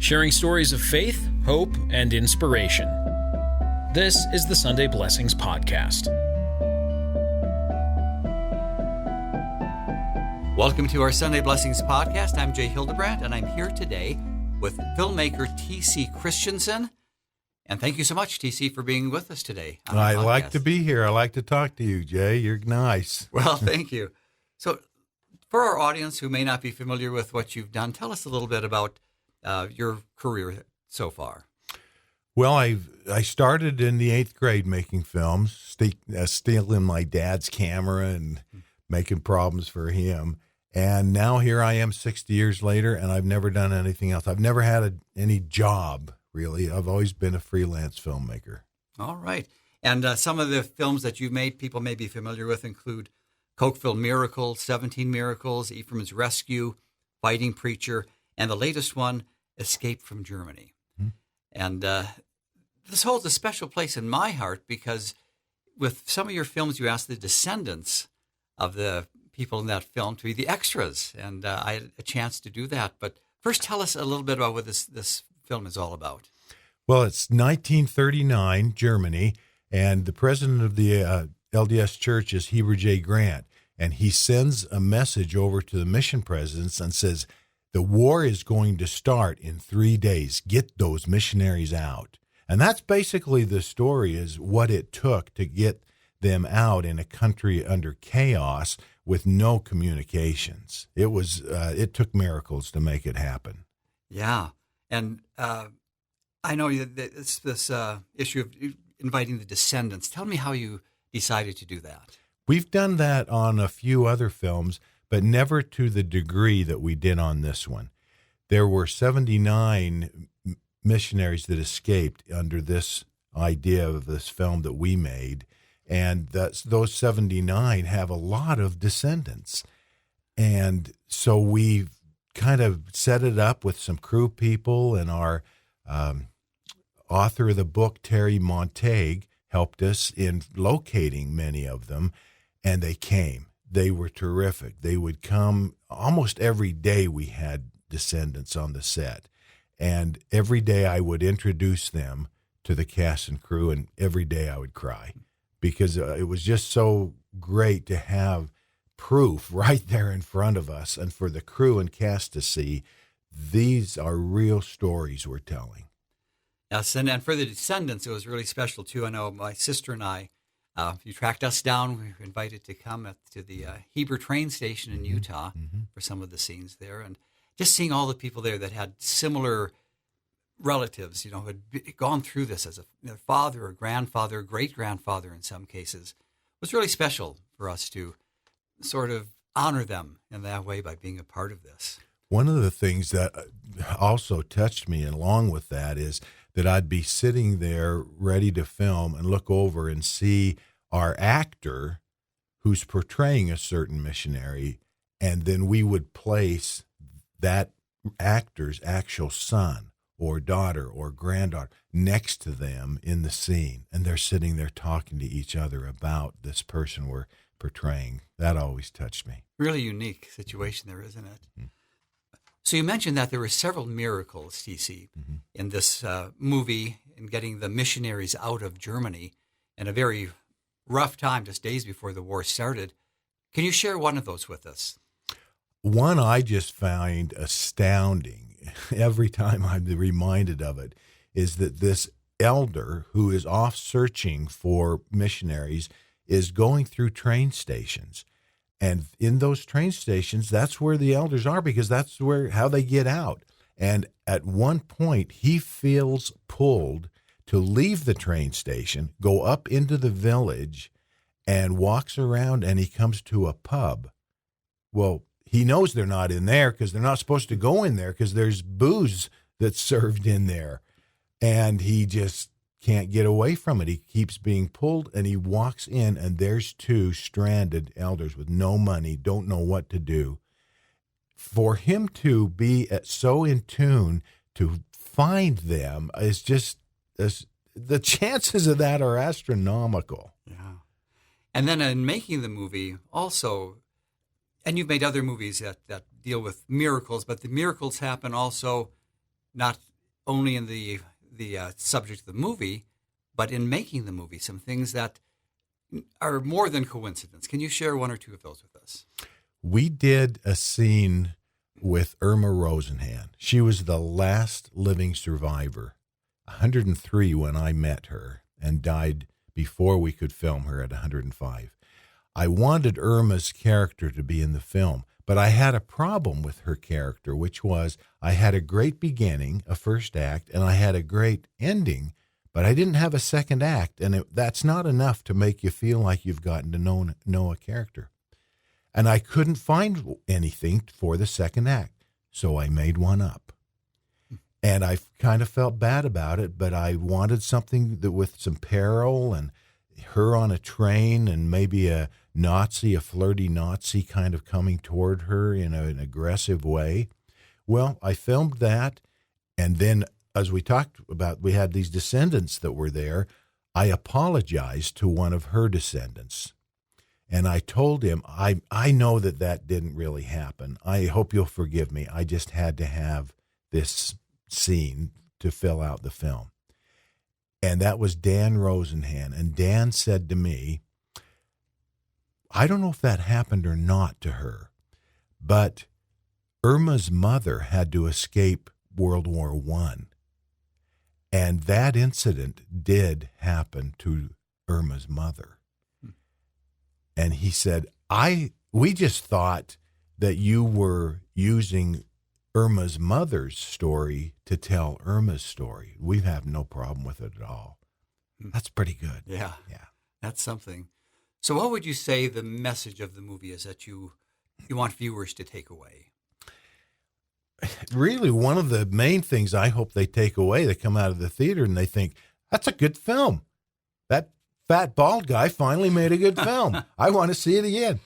sharing stories of faith, hope, and inspiration. This is the Sunday Blessings Podcast. Welcome to our Sunday Blessings Podcast. I'm Jay Hildebrandt, and I'm here today with filmmaker T.C. Christensen. And thank you so much, T.C., for being with us today. I like to be here. I like to talk to you, Jay. You're nice. Well, thank you. So for our audience who may not be familiar with what you've done, tell us a little bit about your career so far. Well, I started in the 8th grade making films, stealing my dad's camera and making problems for him. And now here I am 60 years later, and I've never done anything else. I've never had any job, really. I've always been a freelance filmmaker. All right. And some of the films that you've made people may be familiar with include Cokeville Miracle, 17 Miracles, Ephraim's Rescue, Fighting Preacher, and the latest one, Escape from Germany. Mm-hmm. And this holds a special place in my heart because with some of your films, you asked the descendants of the people in that film to be the extras, and I had a chance to do that. But first, tell us a little bit about what this film is all about. Well, it's 1939, Germany, and the president of the LDS Church is Heber J. Grant, and he sends a message over to the mission presidents and says, the war is going to start in 3 days. Get those missionaries out. And that's basically the story, is what it took to get them out in a country under chaos with no communications. It took miracles to make it happen. Yeah. And I know that it's this issue of inviting the descendants. Tell me how you decided to do that. We've done that on a few other films, but never to the degree that we did on this one. There were 79 missionaries that escaped under this idea of this film that we made. And those 79 have a lot of descendants. And so we kind of set it up with some crew people, and our author of the book, Terry Montague, helped us in locating many of them, and they came. They were terrific. They would come almost every day. We had descendants on the set, and every day I would introduce them to the cast and crew, and every day I would cry. Because it was just so great to have proof right there in front of us, and for the crew and cast to see these are real stories we're telling. Yes, and for the descendants, it was really special, too. I know my sister and I, you tracked us down. We were invited to come to the Heber train station in Utah for some of the scenes there. And just seeing all the people there that had similar relatives, who had gone through this as a father or grandfather, great-grandfather in some cases, was really special for us to sort of honor them in that way by being a part of this. One of the things that also touched me along with that is that I'd be sitting there ready to film and look over and see our actor who's portraying a certain missionary, and then we would place that actor's actual son or daughter or granddaughter next to them in the scene, and they're sitting there talking to each other about this person we're portraying. That always touched me. Really unique situation there, isn't it? Mm-hmm. So you mentioned that there were several miracles, T.C., in this movie in getting the missionaries out of Germany in a very rough time, just days before the war started. Can you share one of those with us? One I just find astounding every time I'm reminded of it is that this elder who is off searching for missionaries is going through train stations. And in those train stations, that's where the elders are, because that's how they get out. And at one point, he feels pulled to leave the train station, go up into the village, and walks around, and he comes to a pub. Well, he knows they're not in there because they're not supposed to go in there because there's booze that's served in there. And he just can't get away from it. He keeps being pulled, and he walks in, and there's two stranded elders with no money, don't know what to do. For him to be so in tune to find them is just, the chances of that are astronomical. Yeah. And then in making the movie also, and you've made other movies that deal with miracles, but the miracles happen also not only in the subject of the movie, but in making the movie, some things that are more than coincidence. Can you share one or two of those with us? We did a scene with Irma Rosenhan. She was the last living survivor, 103 when I met her, and died before we could film her at 105. I wanted Irma's character to be in the film, but I had a problem with her character, which was I had a great beginning, a first act, and I had a great ending, but I didn't have a second act, and that's not enough to make you feel like you've gotten to know a character. And I couldn't find anything for the second act, so I made one up. And I kind of felt bad about it, but I wanted something that with some peril and her on a train and maybe a flirty Nazi kind of coming toward her in an aggressive way. Well, I filmed that, and then as we talked about, we had these descendants that were there. I apologized to one of her descendants. And I told him, I know that didn't really happen. I hope you'll forgive me. I just had to have this scene to fill out the film. And that was Dan Rosenhan. And Dan said to me, I don't know if that happened or not to her, but Irma's mother had to escape World War I. And that incident did happen to Irma's mother. And he said, we just thought that you were using Irma's mother's story to tell Irma's story. We have no problem with it at all. That's pretty good. Yeah. That's something. So what would you say the message of the movie is that you want viewers to take away? Really, one of the main things I hope they take away, they come out of the theater and they think, that's a good film. That fat bald guy finally made a good film. I want to see it again.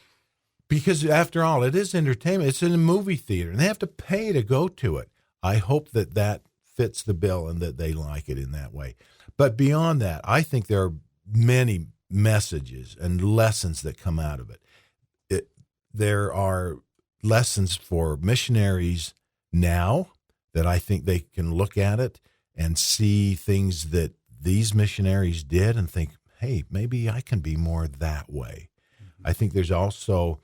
Because after all, it is entertainment. It's in a movie theater, and they have to pay to go to it. I hope that fits the bill and that they like it in that way. But beyond that, I think there are many messages and lessons that come out of it. There are lessons for missionaries now that I think they can look at it and see things that these missionaries did and think, hey, maybe I can be more that way. Mm-hmm. I think there's also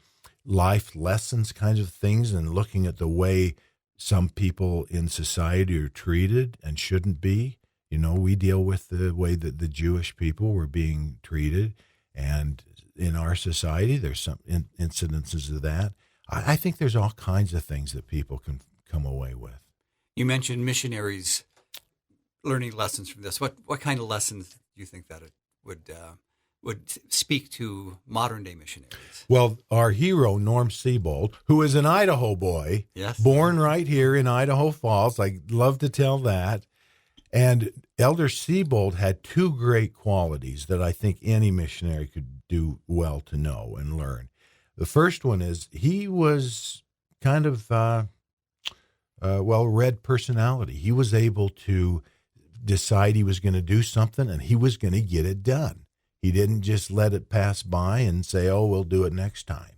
life lessons kinds of things and looking at the way some people in society are treated and shouldn't be. You know, we deal with the way that the Jewish people were being treated, and in our society there's some incidences of that. I think there's all kinds of things that people can come away with. You mentioned missionaries learning lessons from this. What kind of lessons do you think that it would speak to modern day missionaries? Well, our hero, Norm Siebold, who is an Idaho boy, yes, born right here in Idaho Falls. I love to tell that. And Elder Siebold had two great qualities that I think any missionary could do well to know and learn. The first one is he was kind of well-read personality. He was able to decide he was going to do something and he was going to get it done. He didn't just let it pass by and say, oh, we'll do it next time.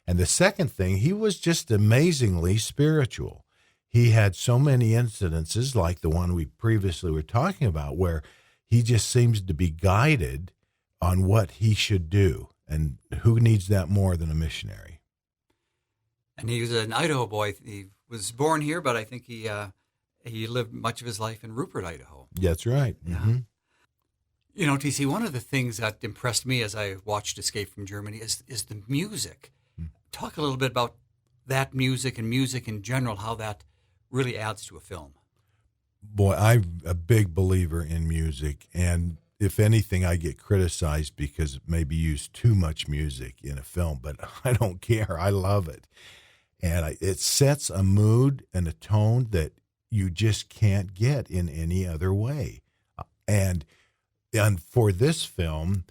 And the second thing, he was just amazingly spiritual. He had so many incidences like the one we previously were talking about where he just seems to be guided on what he should do. And who needs that more than a missionary? And he was an Idaho boy. He was born here, but I think he lived much of his life in Rupert, Idaho. That's right. Yeah. Mm-hmm. You know, TC, one of the things that impressed me as I watched Escape from Germany is the music. Talk a little bit about that music and music in general, how that really adds to a film. Boy, I'm a big believer in music, and if anything, I get criticized because maybe use too much music in a film, but I don't care. I love it. And it sets a mood and a tone that you just can't get in any other way. And for this film,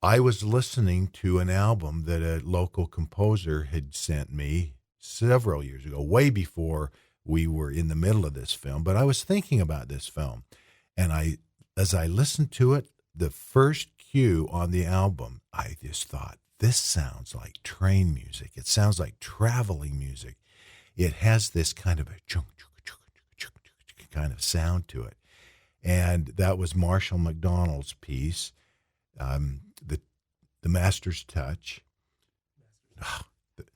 I was listening to an album that a local composer had sent me several years ago, way before we were in the middle of this film. But I was thinking about this film, and as I listened to it, the first cue on the album, I just thought, this sounds like train music. It sounds like traveling music. It has this kind of a kind of sound to it. And that was Marshall McDonald's piece, the Master's Touch.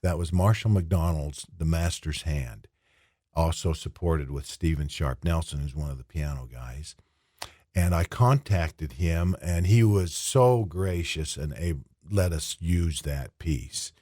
That was Marshall McDonald's The Master's Hand, also supported with Stephen Sharp Nelson, who's one of the piano guys. And I contacted him, and he was so gracious and let us use that piece.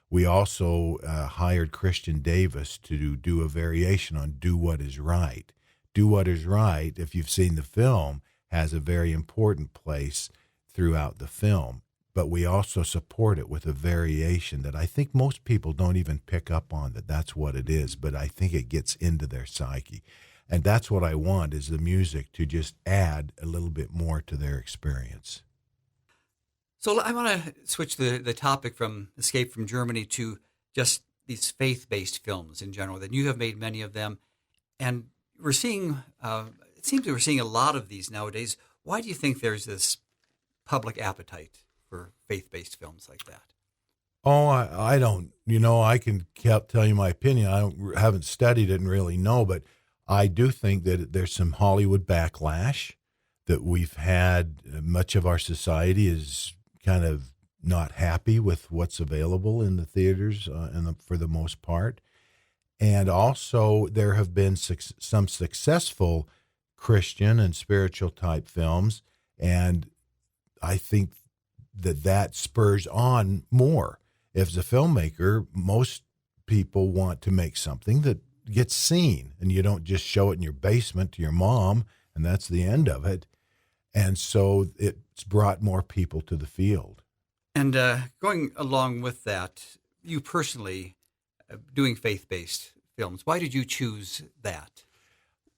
We also hired Christian Davis to do a variation on Do What Is Right. Do What Is Right, if you've seen the film, has a very important place throughout the film. But we also support it with a variation that I think most people don't even pick up on, that's what it is, but I think it gets into their psyche. And that's what I want, is the music to just add a little bit more to their experience. So I want to switch the topic from Escape from Germany to just these faith-based films in general. That you have made many of them, and we're seeing, it seems that we're seeing a lot of these nowadays. Why do you think there's this public appetite for faith-based films like that? Oh, I don't. I can tell you my opinion. I haven't studied it and really know, but I do think that there's some Hollywood backlash that we've had. Much of our society is kind of not happy with what's available in the theaters for the most part. And also there have been some successful Christian and spiritual type films, and I think that spurs on more. If as a filmmaker, most people want to make something that gets seen, and you don't just show it in your basement to your mom, and that's the end of it. And so it's brought more people to the field. And going along with that, you personally doing faith-based films, why did you choose that?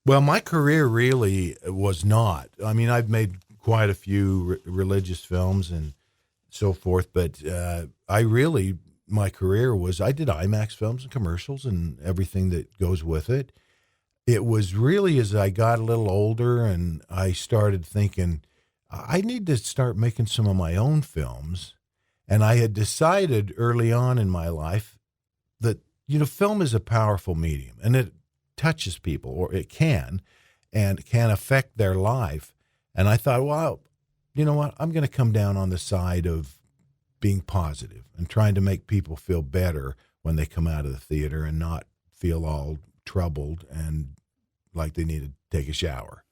Well, my career really was not. I mean, I've made quite a few religious films and so forth, but my career was, I did IMAX films and commercials and everything that goes with it. It was really as I got a little older and I started thinking, I need to start making some of my own films. And I had decided early on in my life that, film is a powerful medium and it touches people, or it can, and can affect their life. And I thought, well, you know what? I'm going to come down on the side of being positive and trying to make people feel better when they come out of the theater and not feel all troubled and like they need to take a shower.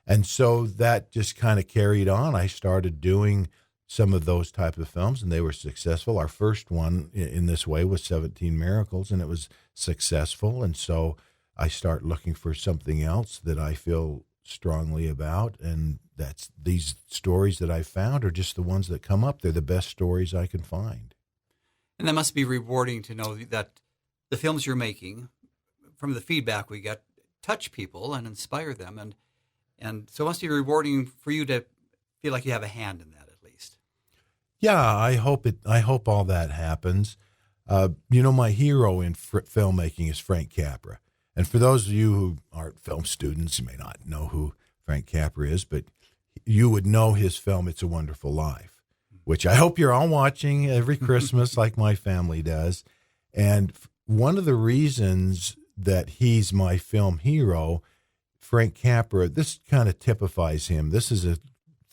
And so that just kind of carried on. I started doing some of those type of films, and they were successful. Our first one in this way was 17 Miracles, and it was successful. And so I start looking for something else that I feel strongly about, and that's these stories that I found are just the ones that come up. They're the best stories I can find. And that must be rewarding to know that the films you're making, from the feedback we get, touch people and inspire them, and so it must be rewarding for you to feel like you have a hand in that, at least. Yeah, I hope all that happens. My hero in filmmaking is Frank Capra. And for those of you who aren't film students, you may not know who Frank Capra is, but you would know his film, It's a Wonderful Life, which I hope you're all watching every Christmas like my family does. And one of the reasons that he's my film hero, Frank Capra, this kind of typifies him. This is a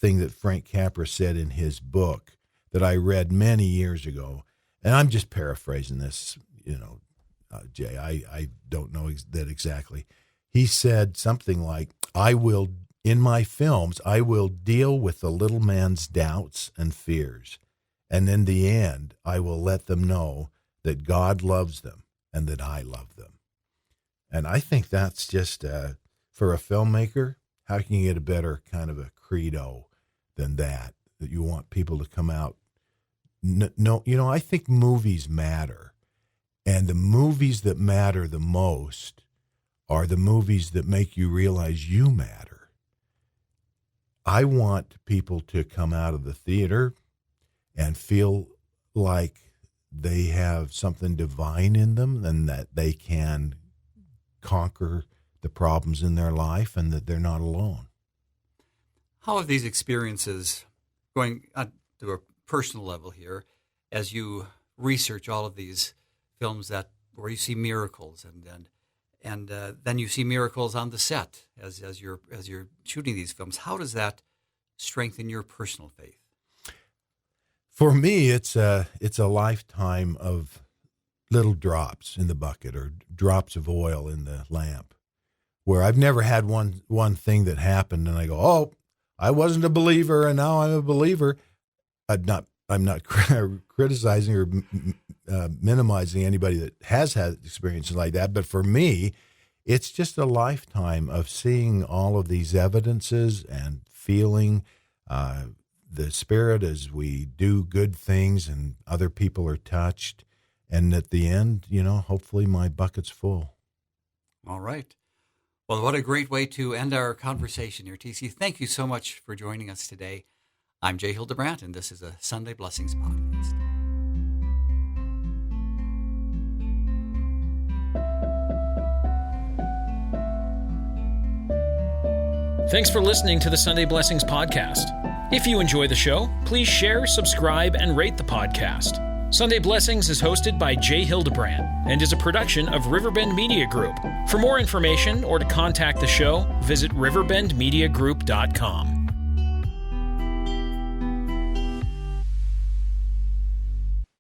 thing that Frank Capra said in his book that I read many years ago. And I'm just paraphrasing this, Jay, I don't know that exactly. He said something like, in my films, I will deal with the little man's doubts and fears. And in the end, I will let them know that God loves them and that I love them. And I think that's just, for a filmmaker, how can you get a better kind of a credo than that you want people to come out? No, I think movies matter. And the movies that matter the most are the movies that make you realize you matter. I want people to come out of the theater and feel like they have something divine in them and that they can conquer the problems in their life and that they're not alone. How have these experiences, going to a personal level here, as you research all of these films where you see miracles and And then you see miracles on the set as you're shooting these films. How does that strengthen your personal faith? For me, it's a lifetime of little drops in the bucket or drops of oil in the lamp, where I've never had one thing that happened and I go, oh, I wasn't a believer and now I'm a believer. I'm not criticizing or minimizing anybody that has had experiences like that. But for me, it's just a lifetime of seeing all of these evidences and feeling the Spirit as we do good things and other people are touched. And at the end, hopefully my bucket's full. All right. Well, what a great way to end our conversation here, TC. Thank you so much for joining us today. I'm Jay Hildebrandt, and this is a Sunday Blessings podcast. Thanks for listening to the Sunday Blessings podcast. If you enjoy the show, please share, subscribe, and rate the podcast. Sunday Blessings is hosted by Jay Hildebrandt and is a production of Riverbend Media Group. For more information or to contact the show, visit riverbendmediagroup.com.